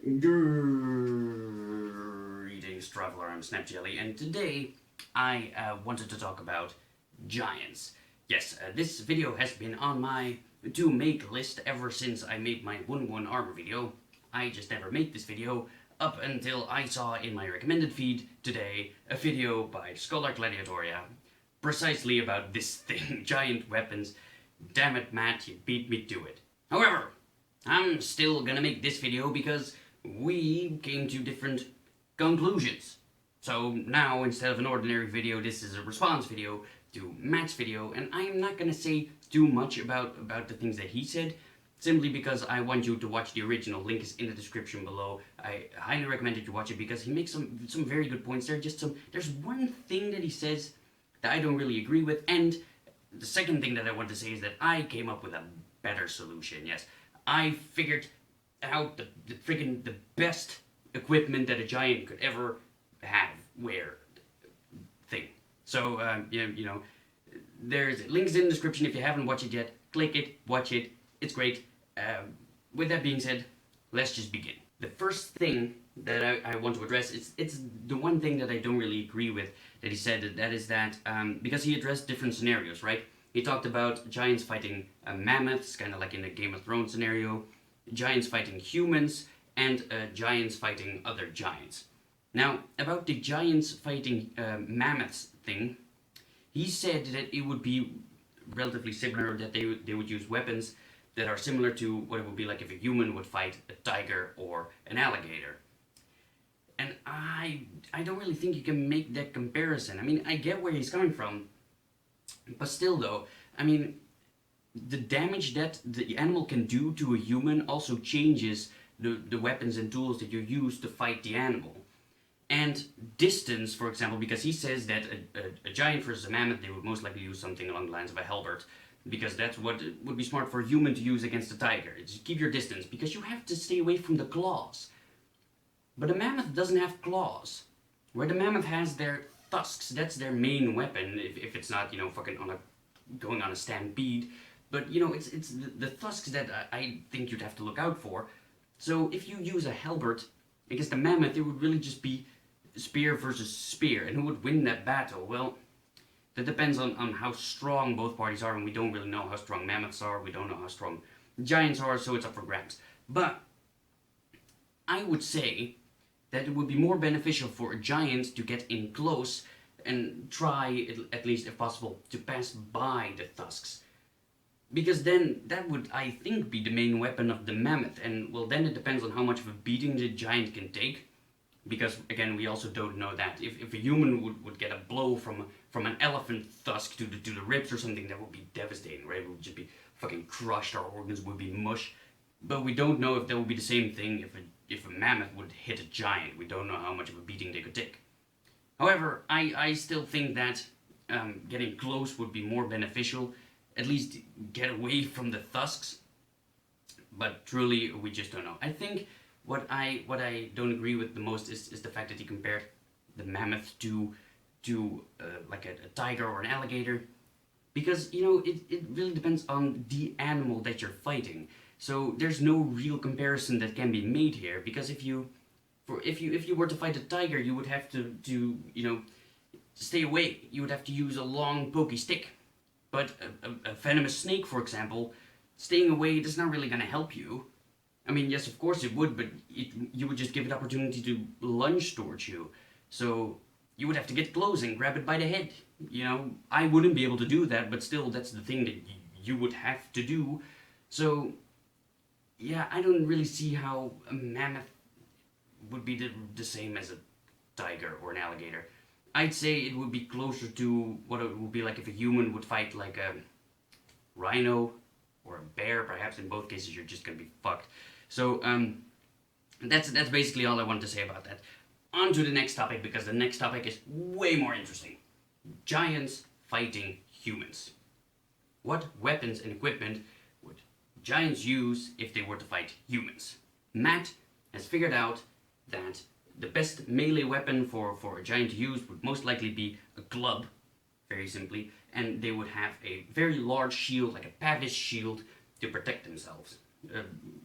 Greetings, traveler. I'm SnapJelly, and today I wanted to talk about giants. Yes, this video has been on my to-make list ever since I made my 1-1 armor video. I just never made this video up until I saw in my recommended feed today a video by scholagladiatoria precisely about this thing, giant weapons. Damn it, Matt, you beat me to it. However, I'm still gonna make this video because we came to different conclusions. So now, instead of an ordinary video, this is a response video to Matt's video, and I'm not gonna say too much about the things that he said, simply because I want you to watch the original. Link is in the description below. I highly recommend that you watch it because he makes some very good points. There's one thing that he says that I don't really agree with, and the second thing that I want to say is that I came up with a better solution. Yes, I figured out the best equipment that a giant could ever wear thing. So you know, there's links in the description. If you haven't watched it yet, click it, watch it. It's great. With that being said, let's just begin. The first thing that I want to address, it's the one thing that I don't really agree with that he said, that is that because he addressed different scenarios, right? He talked about giants fighting mammoths, kind of like in a Game of Thrones scenario, giants fighting humans, and giants fighting other giants. Now, about the giants fighting mammoths thing, he said that it would be relatively similar, that they would use weapons that are similar to what it would be like if a human would fight a tiger or an alligator. And I don't really think you can make that comparison. I mean, I get where he's coming from, but still though, I mean, the damage that the animal can do to a human also changes the weapons and tools that you use to fight the animal. And distance, for example, because he says that a giant versus a mammoth, they would most likely use something along the lines of a halberd, because that's what would be smart for a human to use against a tiger. Just keep your distance, because you have to stay away from the claws. But a mammoth doesn't have claws. Where the mammoth has their tusks, that's their main weapon, if it's not, you know, fucking going on a stampede. But, you know, it's the tusks that I think you'd have to look out for. So if you use a halberd against a mammoth, it would really just be spear versus spear. And who would win that battle? Well, that depends on how strong both parties are, and we don't really know how strong mammoths are. We don't know how strong giants are, so it's up for grabs. But I would say that it would be more beneficial for a giant to get in close and try, at least if possible, to pass by the tusks. Because then that would, I think, be the main weapon of the mammoth. And, well, then it depends on how much of a beating the giant can take. Because, again, we also don't know that. If a human would get a blow from an elephant tusk to the ribs or something, that would be devastating, right? It would just be fucking crushed, our organs would be mush. But we don't know if that would be the same thing if a mammoth would hit a giant. We don't know how much of a beating they could take. However, I still think that getting close would be more beneficial. At least get away from the tusks. But truly, we just don't know. I think what I don't agree with the most is the fact that he compared the mammoth to like a tiger or an alligator. Because, you know, it really depends on the animal that you're fighting. So there's no real comparison that can be made here, because if you were to fight a tiger, you would have to you know, stay away. You would have to use a long pokey stick. But a venomous snake, for example, staying away is not really going to help you. I mean, yes, of course it would, but you would just give it opportunity to lunge towards you. So you would have to get close and grab it by the head. You know, I wouldn't be able to do that, but still, that's the thing that you would have to do. So yeah, I don't really see how a mammoth would be the same as a tiger or an alligator. I'd say it would be closer to what it would be like if a human would fight like a rhino or a bear. Perhaps in both cases you're just gonna be fucked. So that's basically all I wanted to say about that. On to the next topic, because the next topic is way more interesting. Giants fighting humans. What weapons and equipment would giants use if they were to fight humans? Matt has figured out that the best melee weapon for a giant to use would most likely be a club, very simply, and they would have a very large shield, like a pavish shield, to protect themselves.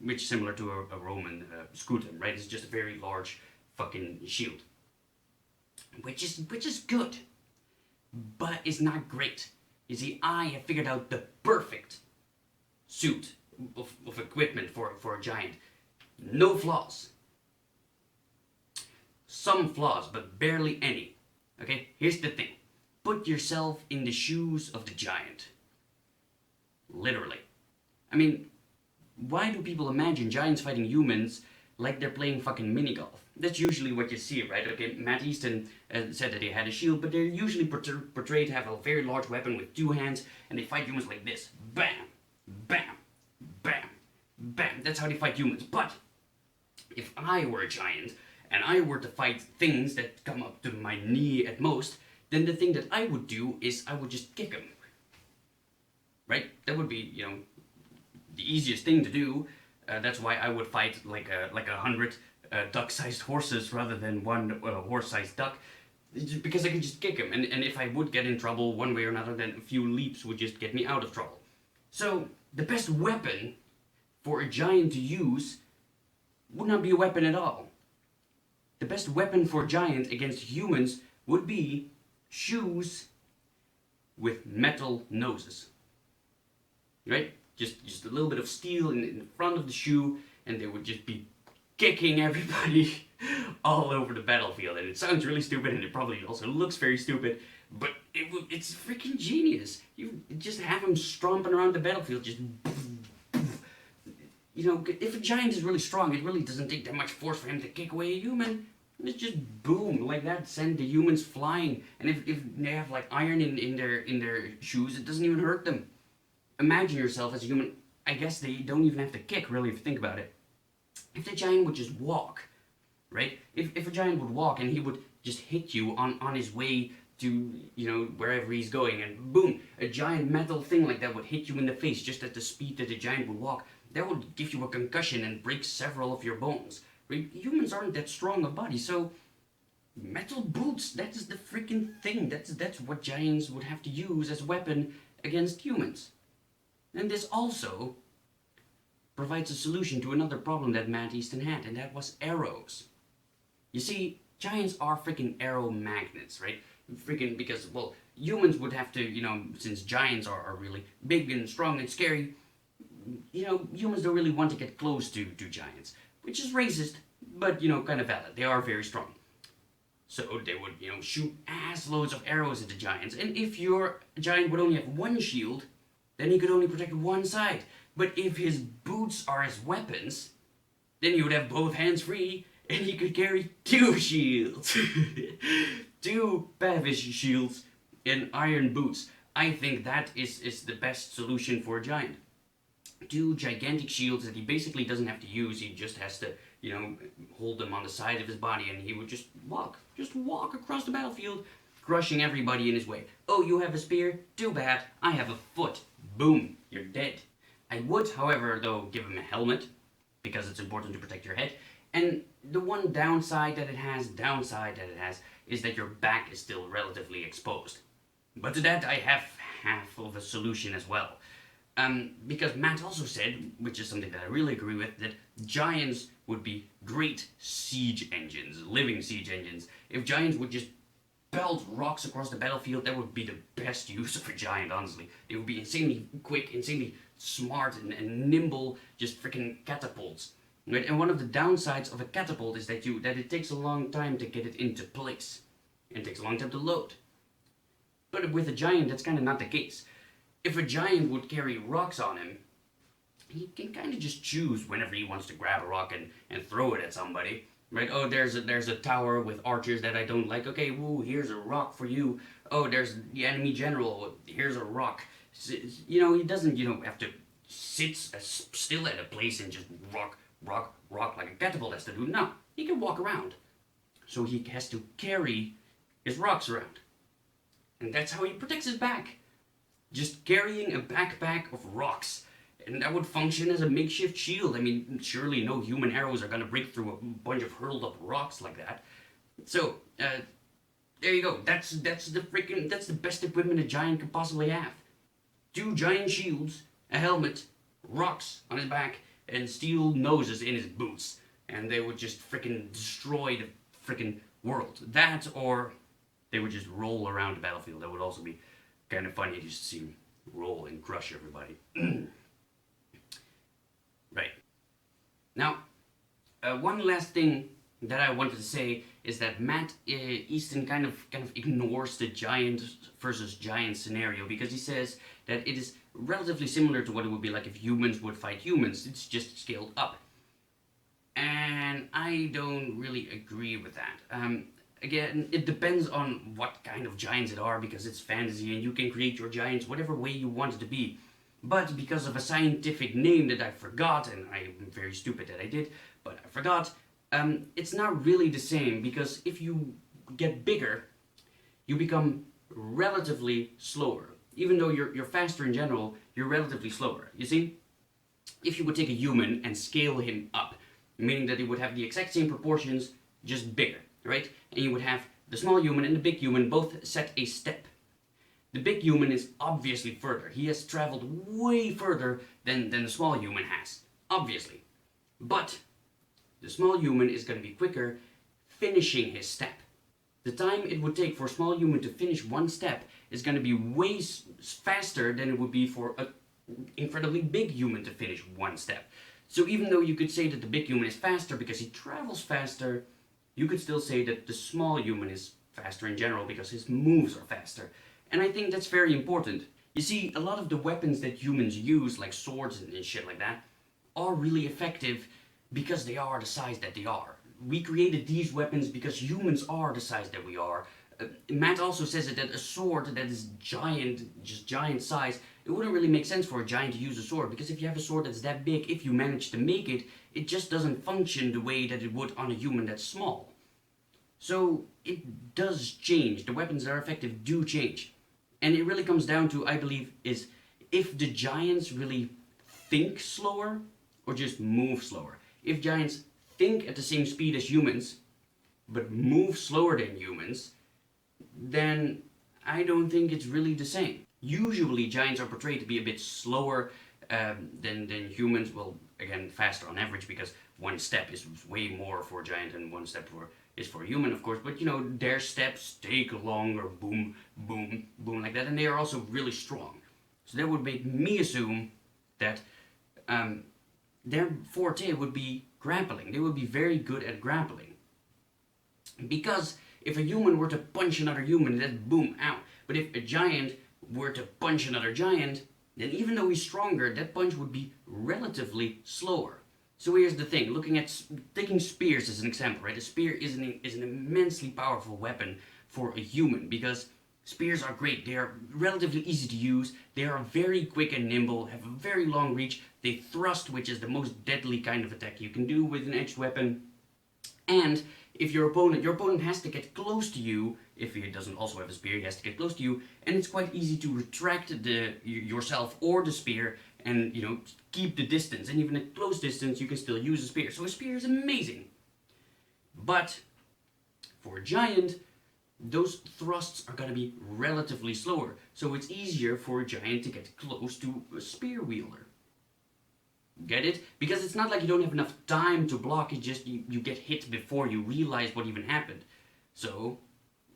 which is similar to a Roman scutum, right? It's just a very large fucking shield, which is good, but it's not great. You see, I have figured out the perfect suit of equipment for a giant. No flaws. Some flaws, but barely any. Okay, here's the thing. Put yourself in the shoes of the giant. Literally. I mean, why do people imagine giants fighting humans like they're playing fucking mini golf? That's usually what you see, right? Okay, Matt Easton said that he had a shield, but they're usually portrayed to have a very large weapon with two hands, and they fight humans like this. Bam! Bam! Bam! Bam! That's how they fight humans. But if I were a giant, and I were to fight things that come up to my knee at most, then the thing that I would do is I would just kick them. Right? That would be, the easiest thing to do. That's why I would fight like 100 duck-sized horses rather than one horse-sized duck, because I could just kick him. And if I would get in trouble one way or another, then a few leaps would just get me out of trouble. So the best weapon for a giant to use would not be a weapon at all. The best weapon for a giant against humans would be shoes with metal noses. Right? Just a little bit of steel in the front of the shoe, and they would just be kicking everybody all over the battlefield. And it sounds really stupid, and it probably also looks very stupid, but it's freaking genius. You just have them stomping around the battlefield, just... if a giant is really strong, it really doesn't take that much force for him to kick away a human. It's just boom, like that, send the humans flying. And if they have like iron in their shoes, it doesn't even hurt them. Imagine yourself as a human. I guess they don't even have to kick, really, if you think about it. If the giant would just walk, right? If a giant would walk and he would just hit you on his way to, wherever he's going, and boom, a giant metal thing like that would hit you in the face just at the speed that the giant would walk, that would give you a concussion and break several of your bones. Right? Humans aren't that strong of bodies, so metal boots, that's the freaking thing. That's what giants would have to use as a weapon against humans. And this also provides a solution to another problem that Matt Easton had, and that was arrows. You see, giants are freaking arrow magnets, right? Freaking, because, well, humans would have to, since giants are really big and strong and scary, humans don't really want to get close to giants, which is racist, but, kind of valid. They are very strong. So they would, shoot ass loads of arrows at the giants, and if your giant would only have one shield, then he could only protect one side. But if his boots are his weapons, then he would have both hands free, and he could carry two shields. Two Pavish shields and iron boots. I think that is the best solution for a giant. Two gigantic shields that he basically doesn't have to use, he just has to, hold them on the side of his body, and he would just walk across the battlefield, crushing everybody in his way. Oh, you have a spear? Too bad. I have a foot. Boom, you're dead. I would, however, though, give him a helmet, because it's important to protect your head. And the one downside that it has, is that your back is still relatively exposed. But to that, I have half of a solution as well. Because Matt also said, which is something that I really agree with, that giants would be great siege engines, living siege engines. If giants would just belt rocks across the battlefield, that would be the best use of a giant, honestly. They would be insanely quick, insanely smart, and nimble, just freaking catapults. Right? And one of the downsides of a catapult is that it takes a long time to get it into place. And it takes a long time to load. But with a giant, that's kind of not the case. If a giant would carry rocks on him, he can kind of just choose whenever he wants to grab a rock and throw it at somebody. Right? Oh, there's a tower with archers that I don't like. Okay, woo, here's a rock for you. Oh, there's the enemy general. Here's a rock. He doesn't, have to sit still at a place and just rock like a catapult has to do. No, he can walk around. So he has to carry his rocks around. And that's how he protects his back. Just carrying a backpack of rocks. And that would function as a makeshift shield. I mean, surely no human arrows are going to break through a bunch of hurled up rocks like that. So, there you go. That's the best equipment a giant could possibly have. Two giant shields, a helmet, rocks on his back, and steel noses in his boots, and they would just frickin' destroy the frickin' world. That, or they would just roll around the battlefield. That would also be kind of funny just to see him roll and crush everybody. Right. Now, one last thing that I wanted to say is that Matt Easton kind of ignores the giant versus giant scenario, because he says that it is relatively similar to what it would be like if humans would fight humans. It's just scaled up. And I don't really agree with that. Again, it depends on what kind of giants it are, because it's fantasy and you can create your giants whatever way you want it to be. But because of a scientific name that I forgot, and I'm very stupid that I did, but I forgot, it's not really the same, because if you get bigger, you become relatively slower. Even though you're faster in general, you're relatively slower. You see? If you would take a human and scale him up, meaning that he would have the exact same proportions, just bigger, right? And you would have the small human and the big human both set a step. The big human is obviously further. He has traveled way further than the small human has, obviously. But the small human is going to be quicker finishing his step. The time it would take for a small human to finish one step is going to be way faster than it would be for an incredibly big human to finish one step. So even though you could say that the big human is faster because he travels faster, you could still say that the small human is faster in general because his moves are faster. And I think that's very important. You see, a lot of the weapons that humans use, like swords and shit like that, are really effective because they are the size that they are. We created these weapons because humans are the size that we are. Matt also says that a sword that is giant, just giant size, it wouldn't really make sense for a giant to use a sword, because if you have a sword that's that big, if you manage to make it, it just doesn't function the way that it would on a human that's small. So it does change. The weapons that are effective do change. And it really comes down to, I believe, is if the giants really think slower or just move slower. If giants think at the same speed as humans, but move slower than humans, then I don't think it's really the same. Usually giants are portrayed to be a bit slower than humans. Well, again, faster on average, because one step is way more for a giant and one step is for a human, of course. But you know, their steps take longer, boom, boom, boom, like that, and they are also really strong. So that would make me assume that their forte would be grappling. They would be very good at grappling. Because if a human were to punch another human, then boom, ow. But if a giant were to punch another giant, then even though he's stronger, that punch would be relatively slower. So here's the thing, taking spears as an example, right? A spear is an immensely powerful weapon for a human, because spears are great. They are relatively easy to use. They are very quick and nimble, have a very long reach. They thrust, which is the most deadly kind of attack you can do with an edged weapon. And if your opponent has to get close to you. If he doesn't also have a spear, he has to get close to you, and it's quite easy to retract yourself or the spear and, you know, keep the distance. And even at close distance, you can still use a spear. So a spear is amazing. But for a giant, those thrusts are going to be relatively slower. So it's easier for a giant to get close to a spear wielder. Get it? Because it's not like you don't have enough time to block, it's just you get hit before you realize what even happened. So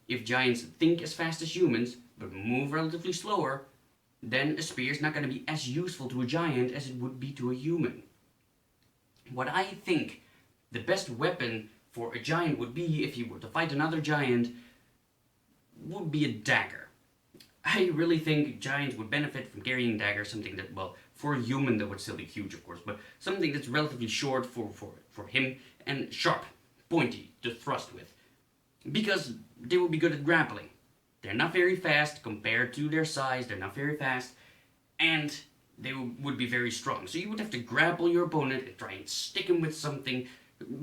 if giants think as fast as humans, but move relatively slower, then a spear is not going to be as useful to a giant as it would be to a human. What I think the best weapon for a giant would be, if he were to fight another giant, would be a dagger. I really think giants would benefit from carrying daggers, something that, well, for a human that would still be huge, of course, but something that's relatively short for him, and sharp, pointy, to thrust with. Because they would be good at grappling. They're not very fast compared to their size, they're not very fast, and they would be very strong. So you would have to grapple your opponent and try and stick him with something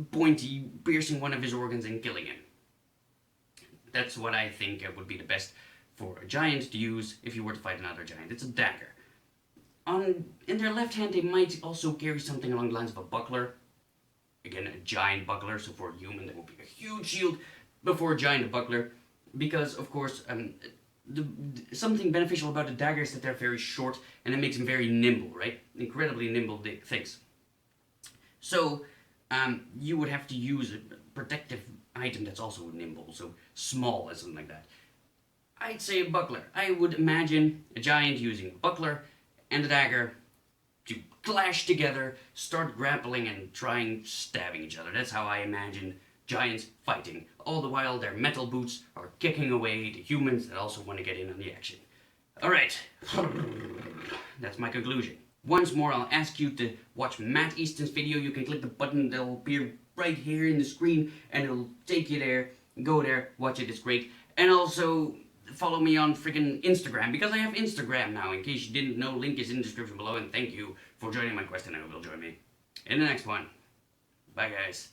pointy, piercing one of his organs and killing him. That's what I think would be the best for a giant to use if you were to fight another giant. It's a dagger. In their left hand, they might also carry something along the lines of a buckler. Again, a giant buckler, so for a human that would be a huge shield, but for a giant, a buckler. Because, of course, something beneficial about the dagger is that they're very short, and it makes them very nimble, right? Incredibly nimble things. So you would have to use a protective item that's also nimble, so small or something like that. I'd say a buckler. I would imagine a giant using a buckler and a dagger to clash together, start grappling and trying stabbing each other. That's how I imagine giants fighting. All the while their metal boots are kicking away the humans that also want to get in on the action. Alright, that's my conclusion. Once more, I'll ask you to watch Matt Easton's video. You can click the button that'll appear right here in the screen and it'll take you there. Go there, watch it, it's great. And also, follow me on freaking Instagram, because I have Instagram now. In case you didn't know, link is in the description below, and thank you for joining my quest, and I will join me in the next one. Bye, guys.